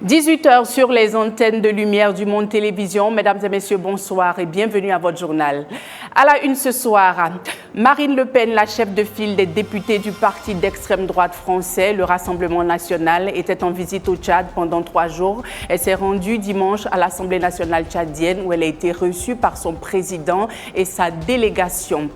18 heures sur les antennes de Lumière du Monde Télévision. Mesdames et messieurs, bonsoir et bienvenue à votre journal. À la une ce soir, Marine Le Pen, la chef de file des députés du parti d'extrême droite français, le Rassemblement national, était en visite au Tchad pendant 3 jours. Elle s'est rendue dimanche à l'Assemblée nationale tchadienne où elle a été reçue par son président et sa délégation.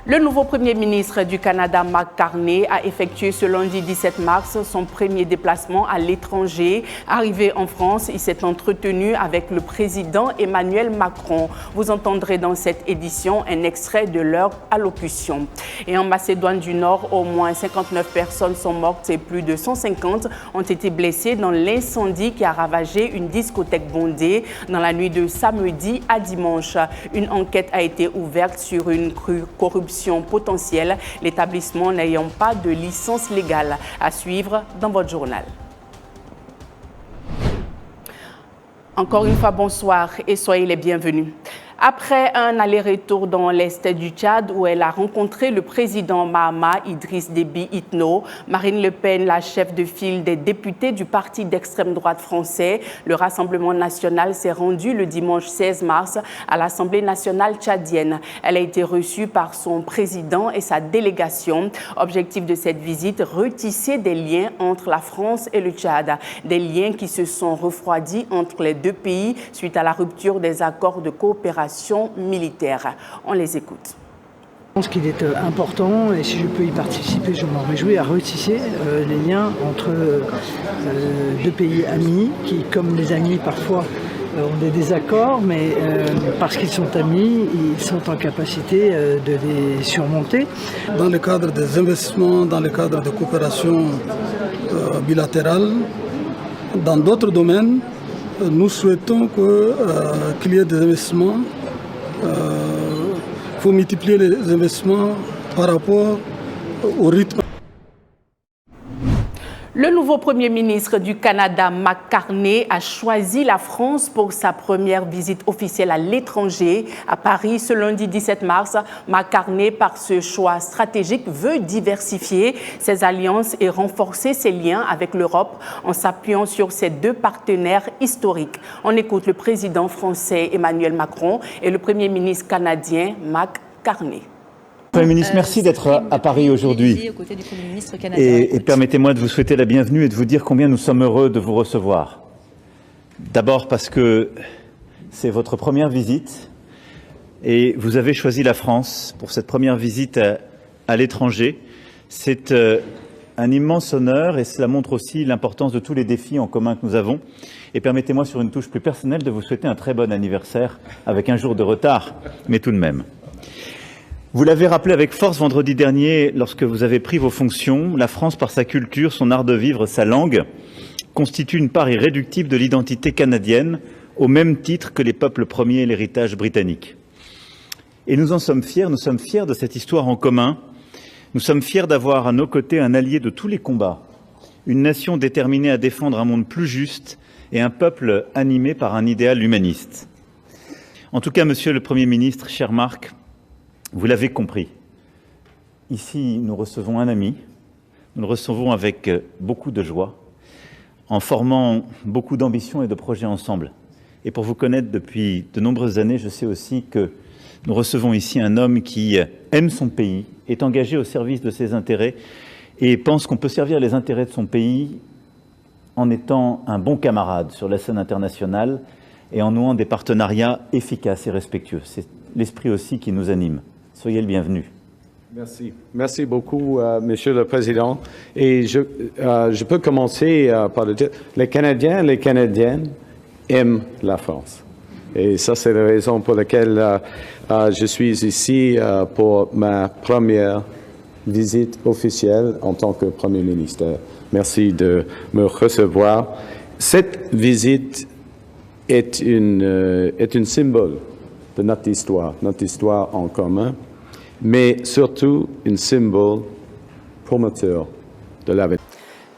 Le nouveau Premier ministre du Canada, Mark Carney, a effectué ce lundi 17 mars son premier déplacement à l'étranger. Arrivé en France, il s'est entretenu avec le président Emmanuel Macron. Vous entendrez dans cette édition un extrait de leur allocution. Et en Macédoine du Nord, au moins 59 personnes sont mortes et plus de 150 ont été blessées dans l'incendie qui a ravagé une discothèque bondée dans la nuit de samedi à dimanche. Une enquête a été ouverte sur une corruption potentielle, l'établissement n'ayant pas de licence légale. À suivre dans votre journal. Encore une fois, bonsoir et soyez les bienvenus. Après un aller-retour dans l'est du Tchad où elle a rencontré le président Mahamat Idriss Déby Itno, Marine Le Pen, la chef de file des députés du parti d'extrême droite français, le Rassemblement national, s'est rendue le dimanche 16 mars à l'Assemblée nationale tchadienne. Elle a été reçue par son président et sa délégation. Objectif de cette visite, retisser des liens entre la France et le Tchad, des liens qui se sont refroidis entre les deux pays suite à la rupture des accords de coopération militaire. On les écoute. Je pense qu'il est important, et si je peux y participer, je m'en réjouis, à retisser les liens entre deux pays amis qui, comme les amis, parfois ont des désaccords, mais parce qu'ils sont amis, ils sont en capacité de les surmonter. Dans le cadre des investissements, dans le cadre de coopération bilatérale, dans d'autres domaines, nous souhaitons qu'il y ait des investissements. Il faut multiplier les investissements par rapport au rythme. Le nouveau Premier ministre du Canada, Mark Carney, a choisi la France pour sa première visite officielle à l'étranger. À Paris, ce lundi 17 mars, Mark Carney, par ce choix stratégique, veut diversifier ses alliances et renforcer ses liens avec l'Europe en s'appuyant sur ses deux partenaires historiques. On écoute le président français Emmanuel Macron et le Premier ministre canadien, Mark Carney. Premier ministre, merci d'être à Paris aujourd'hui. Et permettez-moi de vous souhaiter la bienvenue et de vous dire combien nous sommes heureux de vous recevoir. D'abord parce que c'est votre première visite et vous avez choisi la France pour cette première visite à l'étranger. C'est un immense honneur et cela montre aussi l'importance de tous les défis en commun que nous avons. Et permettez-moi, sur une touche plus personnelle, de vous souhaiter un très bon anniversaire avec un jour de retard, mais tout de même. Vous l'avez rappelé avec force vendredi dernier, lorsque vous avez pris vos fonctions, la France, par sa culture, son art de vivre, sa langue, constitue une part irréductible de l'identité canadienne, au même titre que les peuples premiers et l'héritage britannique. Et nous en sommes fiers de cette histoire en commun. Nous sommes fiers d'avoir à nos côtés un allié de tous les combats, une nation déterminée à défendre un monde plus juste et un peuple animé par un idéal humaniste. En tout cas, Monsieur le Premier ministre, cher Marc, vous l'avez compris, ici nous recevons un ami, nous le recevons avec beaucoup de joie, en formant beaucoup d'ambitions et de projets ensemble. Et pour vous connaître depuis de nombreuses années, je sais aussi que nous recevons ici un homme qui aime son pays, est engagé au service de ses intérêts et pense qu'on peut servir les intérêts de son pays en étant un bon camarade sur la scène internationale et en nouant des partenariats efficaces et respectueux. C'est l'esprit aussi qui nous anime. Soyez le bienvenu. Merci. Merci beaucoup, Monsieur le Président. Et je peux commencer par le dire, les Canadiens et les Canadiennes aiment la France. Et ça, c'est la raison pour laquelle je suis ici pour ma première visite officielle en tant que Premier ministre. Merci de me recevoir. Cette visite est une symbole de notre histoire en commun, mais surtout un symbole promoteur de l'avenir.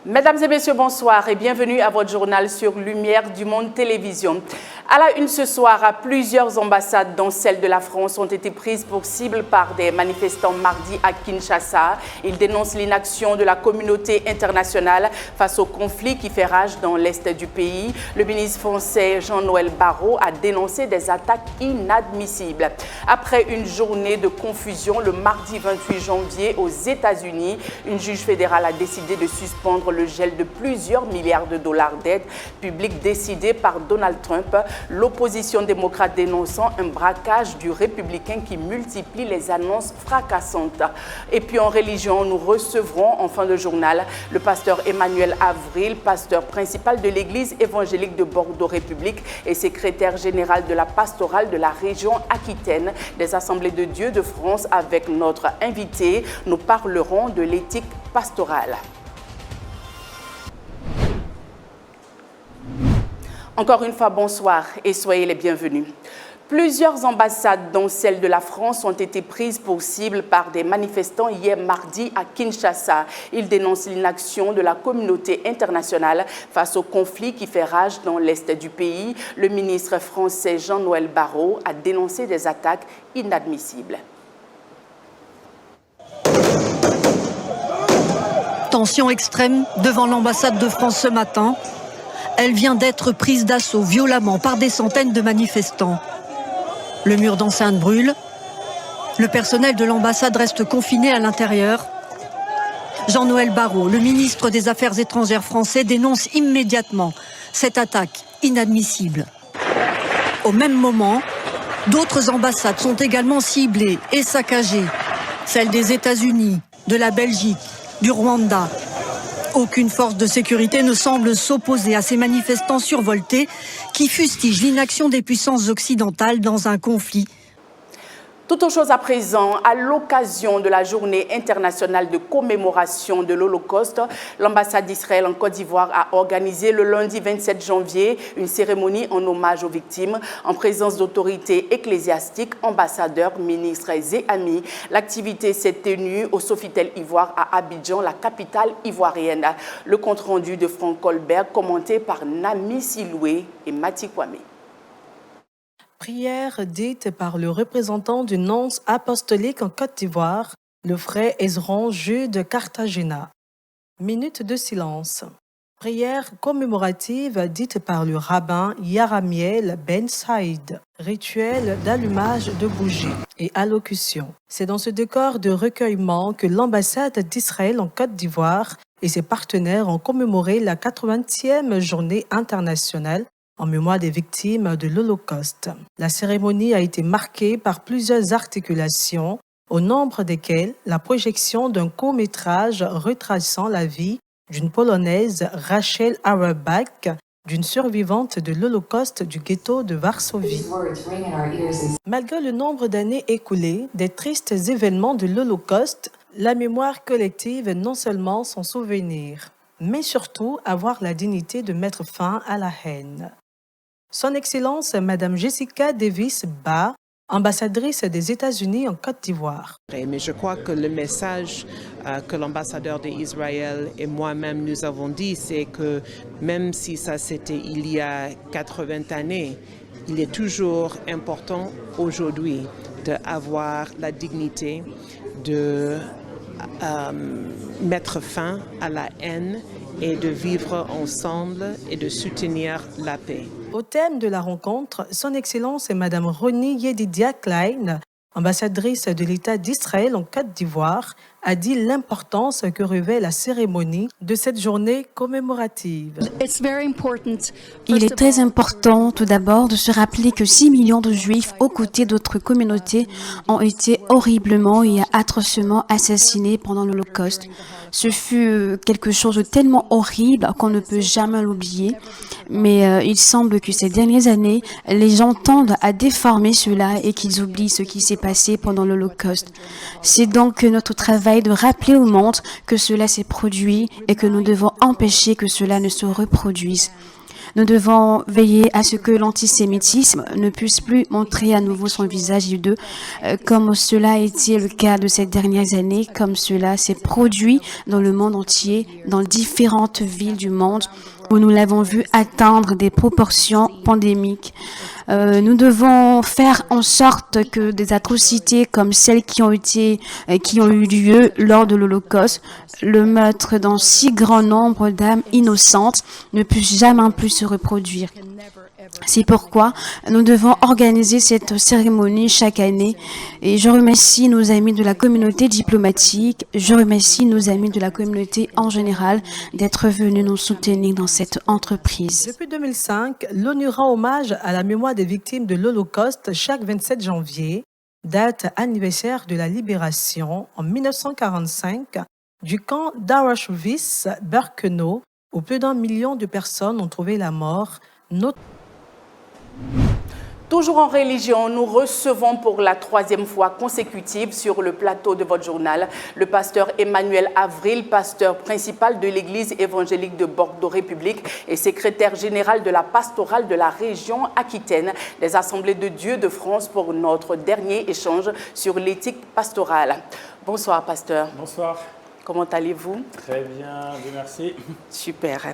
Mesdames et messieurs, bonsoir et bienvenue à votre journal sur Lumière du Monde Télévision. À la une ce soir, plusieurs ambassades, dont celle de la France, ont été prises pour cible par des manifestants mardi à Kinshasa. Ils dénoncent l'inaction de la communauté internationale face au conflit qui fait rage dans l'est du pays. Le ministre français Jean-Noël Barrot a dénoncé des attaques inadmissibles. Après une journée de confusion, le mardi 28 janvier aux États-Unis, une juge fédérale a décidé de suspendre le gel de plusieurs milliards de dollars d'aide publique décidée par Donald Trump. L'opposition démocrate dénonçant un braquage du républicain qui multiplie les annonces fracassantes. Et puis en religion, nous recevrons en fin de journal le pasteur Emmanuel Avril, pasteur principal de l'église évangélique de Bordeaux République et secrétaire général de la pastorale de la région Aquitaine des Assemblées de Dieu de France. Avec notre invité, nous parlerons de l'éthique pastorale. Encore une fois, bonsoir et soyez les bienvenus. Plusieurs ambassades, dont celle de la France, ont été prises pour cible par des manifestants hier mardi à Kinshasa. Ils dénoncent l'inaction de la communauté internationale face au conflit qui fait rage dans l'est du pays. Le ministre français Jean-Noël Barrot a dénoncé des attaques inadmissibles. Tension extrême devant l'ambassade de France ce matin. Elle vient d'être prise d'assaut violemment par des centaines de manifestants. Le mur d'enceinte brûle. Le personnel de l'ambassade reste confiné à l'intérieur. Jean-Noël Barrot, le ministre des Affaires étrangères français, dénonce immédiatement cette attaque inadmissible. Au même moment, d'autres ambassades sont également ciblées et saccagées. Celles des États-Unis, de la Belgique, du Rwanda. Aucune force de sécurité ne semble s'opposer à ces manifestants survoltés qui fustigent l'inaction des puissances occidentales dans un conflit. Toute autre chose à présent, à l'occasion de la journée internationale de commémoration de l'Holocauste, l'ambassade d'Israël en Côte d'Ivoire a organisé le lundi 27 janvier une cérémonie en hommage aux victimes en présence d'autorités ecclésiastiques, ambassadeurs, ministres et amis. L'activité s'est tenue au Sofitel Ivoire à Abidjan, la capitale ivoirienne. Le compte-rendu de Franck Colbert, commenté par Nami Siloué et Mati Kwame. Prière dite par le représentant du nonce apostolique en Côte d'Ivoire, le frère Ezron Jude Cartagena. Minute de silence. Prière commémorative dite par le rabbin Yaramiel Ben Saïd. Rituel d'allumage de bougies et allocution. C'est dans ce décor de recueillement que l'ambassade d'Israël en Côte d'Ivoire et ses partenaires ont commémoré la 80e journée internationale en mémoire des victimes de l'Holocauste. La cérémonie a été marquée par plusieurs articulations, au nombre desquelles la projection d'un court-métrage retraçant la vie d'une Polonaise, Rachel Auerbach, d'une survivante de l'Holocauste du ghetto de Varsovie. Malgré le nombre d'années écoulées, des tristes événements de l'Holocauste, la mémoire collective est non seulement son souvenir, mais surtout avoir la dignité de mettre fin à la haine. Son Excellence, Madame Jessica Davis Barr, ambassadrice des États-Unis en Côte d'Ivoire. Mais je crois que le message que l'ambassadeur d'Israël et moi-même nous avons dit, c'est que même si ça c'était il y a 80 années, il est toujours important aujourd'hui d'avoir la dignité de mettre fin à la haine et de vivre ensemble et de soutenir la paix. Au thème de la rencontre, Son Excellence Madame Roni Yedidia Klein, ambassadrice de l'État d'Israël en Côte d'Ivoire, a dit l'importance que revêt la cérémonie de cette journée commémorative. Il est très important tout d'abord de se rappeler que 6 millions de Juifs aux côtés d'autres communautés ont été horriblement et atrocement assassinés pendant l'Holocauste. Ce fut quelque chose de tellement horrible qu'on ne peut jamais l'oublier. Mais il semble que ces dernières années, les gens tendent à déformer cela et qu'ils oublient ce qui s'est passé pendant l'Holocauste. C'est donc notre travail de rappeler au monde que cela s'est produit et que nous devons empêcher que cela ne se reproduise. Nous devons veiller à ce que l'antisémitisme ne puisse plus montrer à nouveau son visage hideux, comme cela a été le cas de ces dernières années, comme cela s'est produit dans le monde entier, dans différentes villes du monde, où nous l'avons vu atteindre des proportions pandémiques. Nous devons faire en sorte que des atrocités comme celles qui ont eu lieu lors de l'Holocauste, le meurtre d'un si grand nombre d'âmes innocentes, ne puissent jamais plus se reproduire. C'est pourquoi nous devons organiser cette cérémonie chaque année et je remercie nos amis de la communauté diplomatique, je remercie nos amis de la communauté en général d'être venus nous soutenir dans cette entreprise. Depuis 2005, l'ONU rend hommage à la mémoire des victimes de l'Holocauste chaque 27 janvier, date anniversaire de la libération en 1945 du camp d'Auschwitz-Birkenau où plus d'1 million de personnes ont trouvé la mort, Toujours en religion, nous recevons pour la 3e fois consécutive sur le plateau de votre journal le pasteur Emmanuel Avril, pasteur principal de l'église évangélique de Bordeaux République et secrétaire général de la pastorale de la région Aquitaine des Assemblées de Dieu de France pour notre dernier échange sur l'éthique pastorale. Bonsoir pasteur. Bonsoir. Comment allez-vous? Très bien, Dieu merci. Super.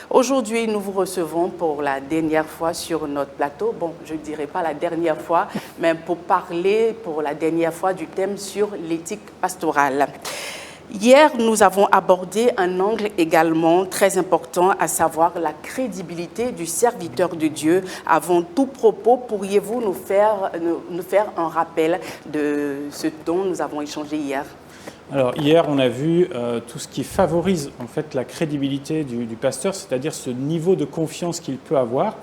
Aujourd'hui, nous vous recevons pour la dernière fois sur notre plateau. Bon, je ne dirais pas la dernière fois, mais pour parler pour la dernière fois du thème sur l'éthique pastorale. Hier, nous avons abordé un angle également très important, à savoir la crédibilité du serviteur de Dieu. Avant tout propos, pourriez-vous nous faire un rappel de ce dont nous avons échangé hier? Alors hier, on a vu tout ce qui favorise en fait la crédibilité du pasteur, c'est-à-dire ce niveau de confiance qu'il peut avoir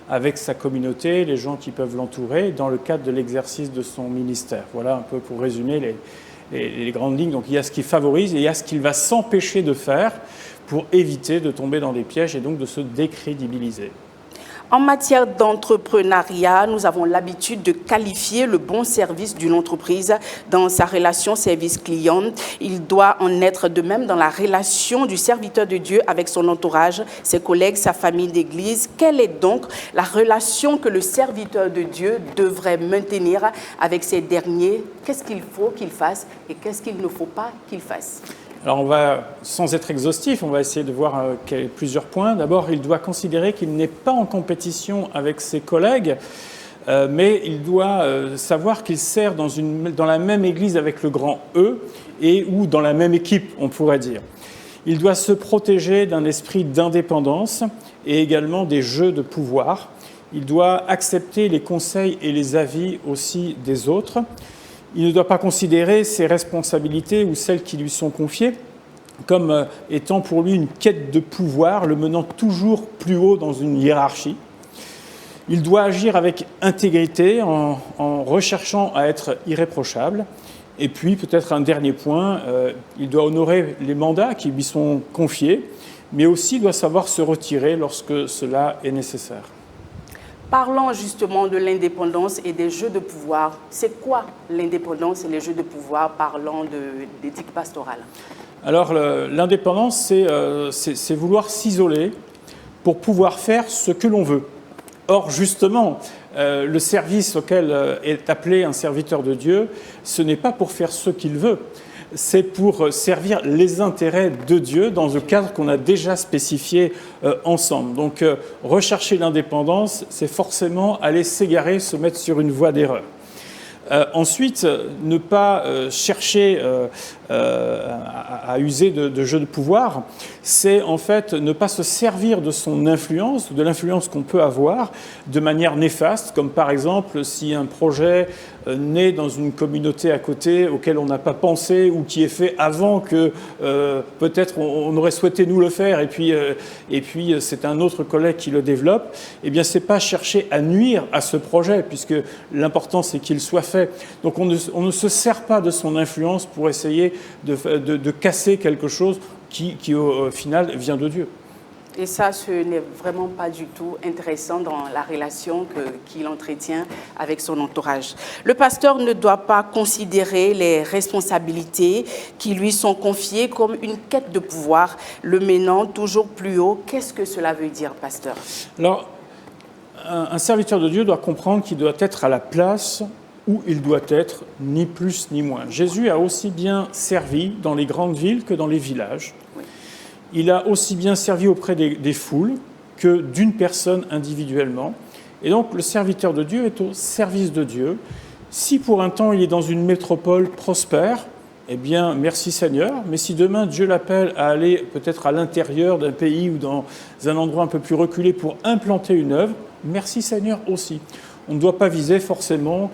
avec sa communauté, les gens qui peuvent l'entourer dans le cadre de l'exercice de son ministère. Voilà un peu pour résumer les grandes lignes. Donc il y a ce qui favorise et il y a ce qu'il va s'empêcher de faire pour éviter de tomber dans des pièges et donc de se décrédibiliser. En matière d'entrepreneuriat, nous avons l'habitude de qualifier le bon service d'une entreprise dans sa relation service-client. Il doit en être de même dans la relation du serviteur de Dieu avec son entourage, ses collègues, sa famille d'église. Quelle est donc la relation que le serviteur de Dieu devrait maintenir avec ces derniers? Qu'est-ce qu'il faut qu'il fasse et qu'est-ce qu'il ne faut pas qu'il fasse? Alors on va, sans être exhaustif, on va essayer de voir plusieurs points. D'abord, il doit considérer qu'il n'est pas en compétition avec ses collègues, mais il doit savoir qu'il sert dans la même église avec le grand E et ou dans la même équipe, on pourrait dire. Il doit se protéger d'un esprit d'indépendance et également des jeux de pouvoir. Il doit accepter les conseils et les avis aussi des autres. Il ne doit pas considérer ses responsabilités ou celles qui lui sont confiées comme étant pour lui une quête de pouvoir, le menant toujours plus haut dans une hiérarchie. Il doit agir avec intégrité en recherchant à être irréprochable. Et puis, peut-être un dernier point, il doit honorer les mandats qui lui sont confiés, mais aussi doit savoir se retirer lorsque cela est nécessaire. Parlons justement de l'indépendance et des jeux de pouvoir. C'est quoi l'indépendance et les jeux de pouvoir parlant d'éthique pastorale? Alors l'indépendance, c'est vouloir s'isoler pour pouvoir faire ce que l'on veut. Or justement, le service auquel est appelé un serviteur de Dieu, ce n'est pas pour faire ce qu'il veut. C'est pour servir les intérêts de Dieu dans le cadre qu'on a déjà spécifié ensemble. Donc, rechercher l'indépendance, c'est forcément aller s'égarer, se mettre sur une voie d'erreur. Ensuite, ne pas chercher à user de jeux de pouvoir, c'est en fait ne pas se servir de son influence, de l'influence qu'on peut avoir, de manière néfaste, comme par exemple si un projet naît dans une communauté à côté auquel on n'a pas pensé ou qui est fait avant que peut-être on aurait souhaité nous le faire et puis c'est un autre collègue qui le développe, eh bien c'est pas chercher à nuire à ce projet puisque l'important c'est qu'il soit fait. Donc on ne se sert pas de son influence pour essayer de casser quelque chose qui au final vient de Dieu. Et ça, ce n'est vraiment pas du tout intéressant dans la relation qu'il entretient avec son entourage. Le pasteur ne doit pas considérer les responsabilités qui lui sont confiées comme une quête de pouvoir, le menant toujours plus haut. Qu'est-ce que cela veut dire, pasteur? Alors, un serviteur de Dieu doit comprendre qu'il doit être à la place où il doit être, ni plus ni moins. Jésus a aussi bien servi dans les grandes villes que dans les villages. Il a aussi bien servi auprès des foules que d'une personne individuellement. Et donc le serviteur de Dieu est au service de Dieu. Si pour un temps il est dans une métropole prospère, eh bien merci Seigneur, mais si demain Dieu l'appelle à aller peut-être à l'intérieur d'un pays ou dans un endroit un peu plus reculé pour implanter une œuvre, merci Seigneur aussi. On ne doit pas viser forcément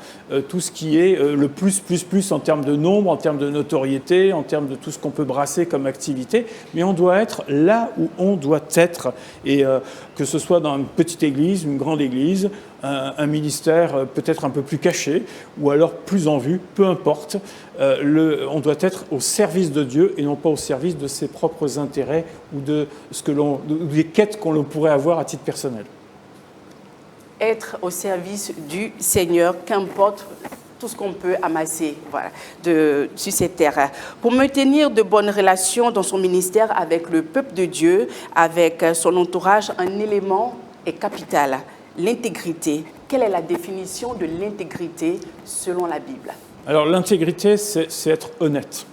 tout ce qui est le plus en termes de nombre, en termes de notoriété, en termes de tout ce qu'on peut brasser comme activité, mais on doit être là où on doit être. Et que ce soit dans une petite église, une grande église, un ministère peut-être un peu plus caché, ou alors plus en vue, peu importe, on doit être au service de Dieu et non pas au service de ses propres intérêts ou de des quêtes qu'on pourrait avoir à titre personnel. Être au service du Seigneur, qu'importe tout ce qu'on peut amasser sur cette terre. Pour maintenir de bonnes relations dans son ministère avec le peuple de Dieu, avec son entourage, un élément est capital, l'intégrité. Quelle est la définition de l'intégrité selon la Bible? Alors l'intégrité, c'est être honnête.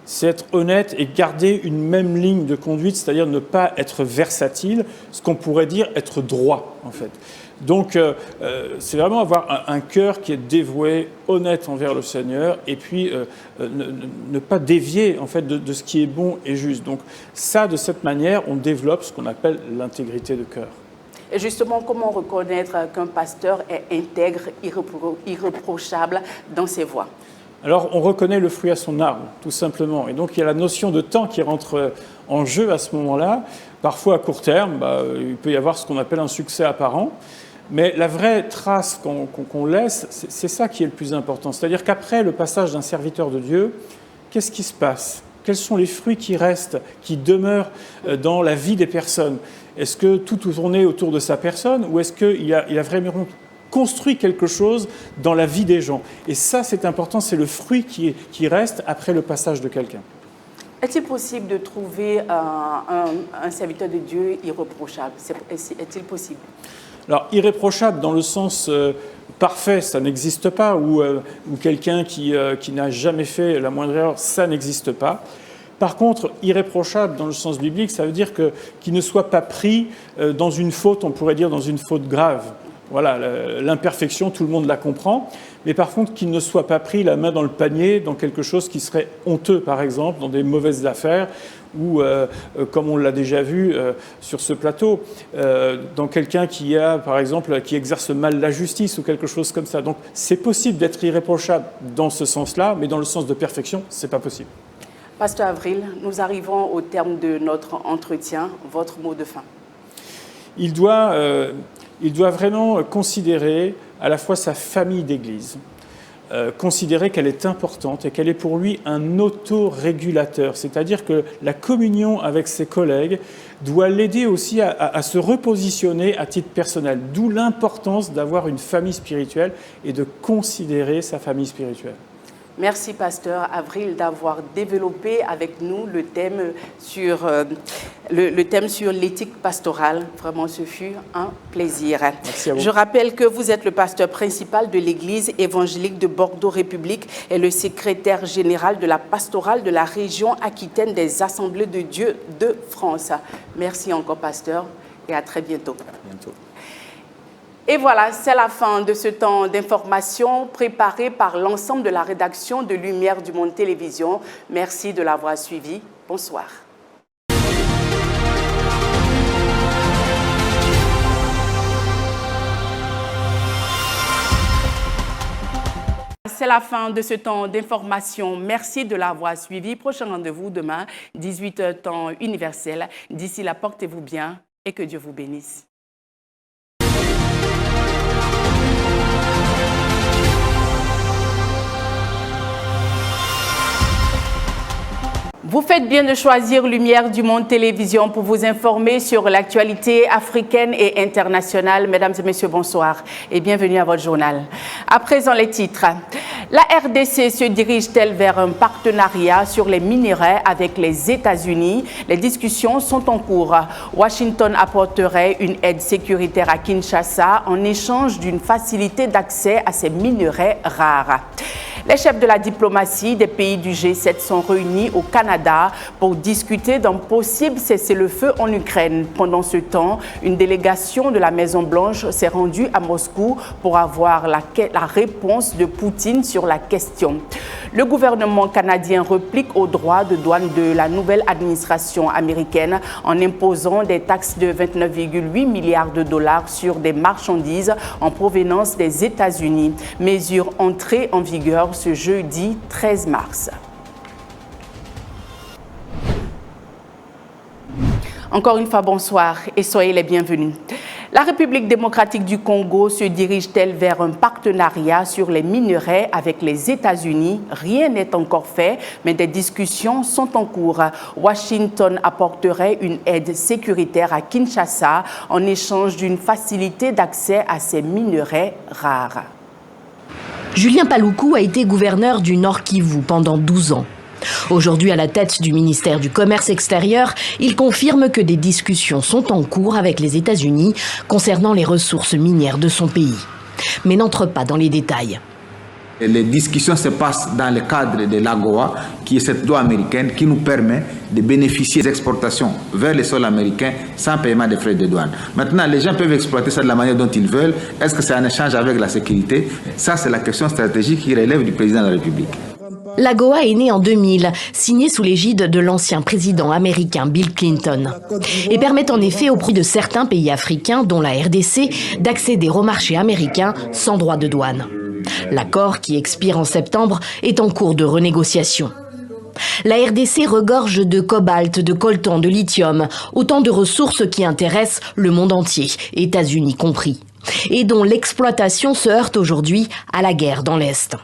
C'est être honnête et garder une même ligne de conduite, c'est-à-dire ne pas être versatile, ce qu'on pourrait dire être droit en fait. Donc, c'est vraiment avoir un cœur qui est dévoué, honnête envers le Seigneur, et puis ne pas dévier en fait de ce qui est bon et juste. Donc, ça, de cette manière, on développe ce qu'on appelle l'intégrité de cœur. Et justement, comment reconnaître qu'un pasteur est intègre, irréprochable dans ses voies? Alors, on reconnaît le fruit à son arbre, tout simplement. Et donc, il y a la notion de temps qui rentre en jeu à ce moment-là. Parfois, à court terme, il peut y avoir ce qu'on appelle un succès apparent. Mais la vraie trace qu'on laisse, c'est ça qui est le plus important. C'est-à-dire qu'après le passage d'un serviteur de Dieu, qu'est-ce qui se passe? Quels sont les fruits qui restent, qui demeurent dans la vie des personnes? Est-ce que tout tournait autour de sa personne ou est-ce qu'il a vraiment construit quelque chose dans la vie des gens? Et ça, c'est important, c'est le fruit qui reste après le passage de quelqu'un. Est-il possible de trouver un serviteur de Dieu irréprochable? Est-il possible? Alors, irréprochable dans le sens parfait, ça n'existe pas, ou quelqu'un qui n'a jamais fait la moindre erreur, ça n'existe pas. Par contre, irréprochable dans le sens biblique, ça veut dire qu'il ne soit pas pris dans une faute, on pourrait dire dans une faute grave. Voilà, l'imperfection, tout le monde la comprend. Mais par contre, qu'il ne soit pas pris la main dans le panier, dans quelque chose qui serait honteux, par exemple, dans des mauvaises affaires, ou, comme on l'a déjà vu sur ce plateau, dans quelqu'un qui par exemple, qui exerce mal la justice ou quelque chose comme ça. Donc, c'est possible d'être irréprochable dans ce sens-là, mais dans le sens de perfection, c'est pas possible. Pasteur Avril, nous arrivons au terme de notre entretien. Votre mot de fin? Il doit vraiment considérer à la fois sa famille d'église, considérer qu'elle est importante et qu'elle est pour lui un autorégulateur, c'est-à-dire que la communion avec ses collègues doit l'aider aussi à se repositionner à titre personnel, d'où l'importance d'avoir une famille spirituelle et de considérer sa famille spirituelle. Merci, Pasteur Avril, d'avoir développé avec nous le thème sur l'éthique pastorale. Vraiment, ce fut un plaisir. Merci à vous. Je rappelle que vous êtes le pasteur principal de l'Église évangélique de Bordeaux République et le secrétaire général de la pastorale de la région Aquitaine des Assemblées de Dieu de France. Merci encore, Pasteur, et à très bientôt. À bientôt. Et voilà, c'est la fin de ce temps d'information préparé par l'ensemble de la rédaction de Lumière du Monde Télévision. Merci de l'avoir suivi. Bonsoir. C'est la fin de ce temps d'information. Merci de l'avoir suivi. Prochain rendez-vous demain, 18h temps universel. D'ici là, portez-vous bien et que Dieu vous bénisse. Vous faites bien de choisir Lumière du Monde Télévision pour vous informer sur l'actualité africaine et internationale. Mesdames et messieurs, bonsoir et bienvenue à votre journal. À présent, les titres. La RDC se dirige-t-elle vers un partenariat sur les minerais avec les États-Unis? Les discussions sont en cours. Washington apporterait une aide sécuritaire à Kinshasa en échange d'une facilité d'accès à ces minerais rares. Les chefs de la diplomatie des pays du G7 sont réunis au Canada Canada pour discuter d'un possible cessez-le-feu en Ukraine. Pendant ce temps, une délégation de la Maison-Blanche s'est rendue à Moscou pour avoir la réponse de Poutine sur la question. Le gouvernement canadien réplique aux droits de douane de la nouvelle administration américaine en imposant des taxes de 29,8 milliards de dollars sur des marchandises en provenance des États-Unis. Mesure entrée en vigueur ce jeudi 13 mars. Encore une fois, bonsoir et soyez les bienvenus. La République démocratique du Congo se dirige-t-elle vers un partenariat sur les minerais avec les États-Unis? Rien n'est encore fait, mais des discussions sont en cours. Washington apporterait une aide sécuritaire à Kinshasa en échange d'une facilité d'accès à ces minerais rares. Julien Paluku a été gouverneur du Nord Kivu pendant 12 ans. Aujourd'hui, à la tête du ministère du Commerce extérieur, il confirme que des discussions sont en cours avec les États-Unis concernant les ressources minières de son pays, mais n'entre pas dans les détails. Les discussions se passent dans le cadre de l'AGOA, qui est cette loi américaine qui nous permet de bénéficier des exportations vers les sols américains sans paiement de frais de douane. Maintenant, les gens peuvent exploiter ça de la manière dont ils veulent. Est-ce que c'est un échange avec la sécurité? Ça, c'est la question stratégique qui relève du président de la République. L'AGOA est née en 2000, signée sous l'égide de l'ancien président américain Bill Clinton, et permet en effet au prix de certains pays africains, dont la RDC, d'accéder au marché américain sans droit de douane. L'accord, qui expire en septembre, est en cours de renégociation. La RDC regorge de cobalt, de coltan, de lithium, autant de ressources qui intéressent le monde entier, États-Unis compris, et dont l'exploitation se heurte aujourd'hui à la guerre dans l'Est.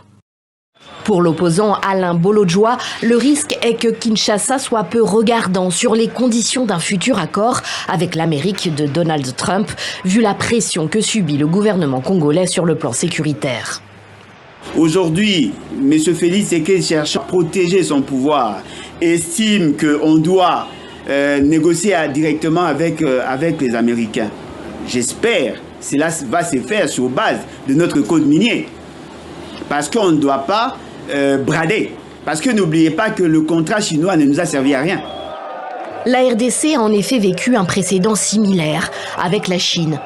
Pour l'opposant Alain Bolodjoa, le risque est que Kinshasa soit peu regardant sur les conditions d'un futur accord avec l'Amérique de Donald Trump, vu la pression que subit le gouvernement congolais sur le plan sécuritaire. Aujourd'hui, M. Félix Tshisekedi cherche à protéger son pouvoir et estime qu'on doit négocier directement avec les Américains. J'espère que cela va se faire sur base de notre code minier. Parce qu'on ne doit pas brader. Parce que n'oubliez pas que le contrat chinois ne nous a servi à rien. La RDC a en effet vécu un précédent similaire avec la Chine.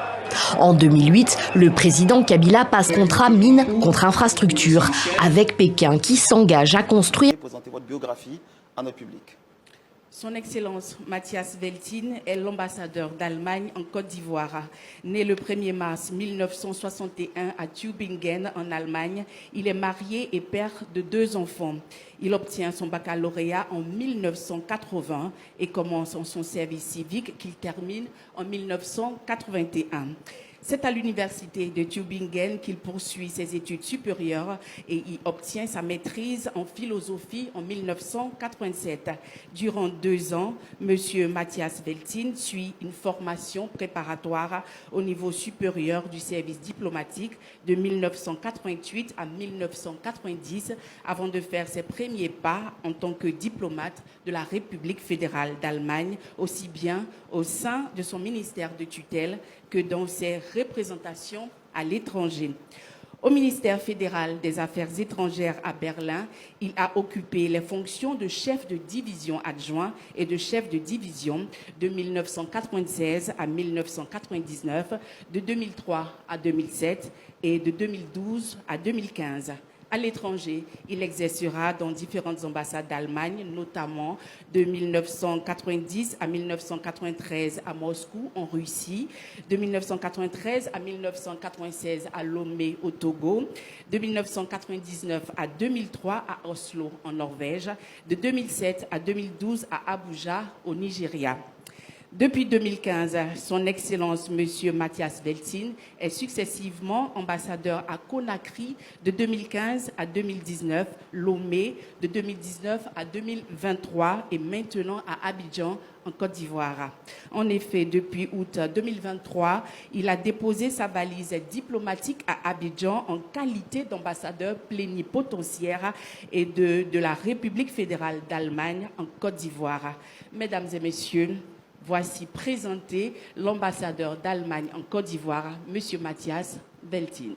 En 2008, le président Kabila passe contrat mine contre infrastructure avec Pékin qui s'engage à construire. Présentez votre biographie à notre public. Son Excellence Matthias Veltin est l'ambassadeur d'Allemagne en Côte d'Ivoire. Né le 1er mars 1961 à Tübingen en Allemagne, il est marié et père de 2 enfants. Il obtient son baccalauréat en 1980 et commence son service civique qu'il termine en 1981. C'est à l'université de Tübingen qu'il poursuit ses études supérieures et y obtient sa maîtrise en philosophie en 1987. Durant 2 ans, M. Matthias Veltin suit une formation préparatoire au niveau supérieur du service diplomatique de 1988 à 1990 avant de faire ses premiers pas en tant que diplomate de la République fédérale d'Allemagne, aussi bien au sein de son ministère de tutelle que dans ses représentations à l'étranger. Au ministère fédéral des Affaires étrangères à Berlin, il a occupé les fonctions de chef de division adjoint et de chef de division de 1996 à 1999, de 2003 à 2007 et de 2012 à 2015. À l'étranger, il exercera dans différentes ambassades d'Allemagne, notamment de 1990 à 1993 à Moscou, en Russie, de 1993 à 1996 à Lomé, au Togo, de 1999 à 2003 à Oslo, en Norvège, de 2007 à 2012 à Abuja, au Nigeria. Depuis 2015, son Excellence M. Matthias Veltin est successivement ambassadeur à Conakry de 2015 à 2019, Lomé de 2019 à 2023 et maintenant à Abidjan, en Côte d'Ivoire. En effet, depuis août 2023, il a déposé sa valise diplomatique à Abidjan en qualité d'ambassadeur plénipotentiaire et de la République fédérale d'Allemagne en Côte d'Ivoire. Mesdames et messieurs, voici présenté l'ambassadeur d'Allemagne en Côte d'Ivoire, M. Matthias Veltin.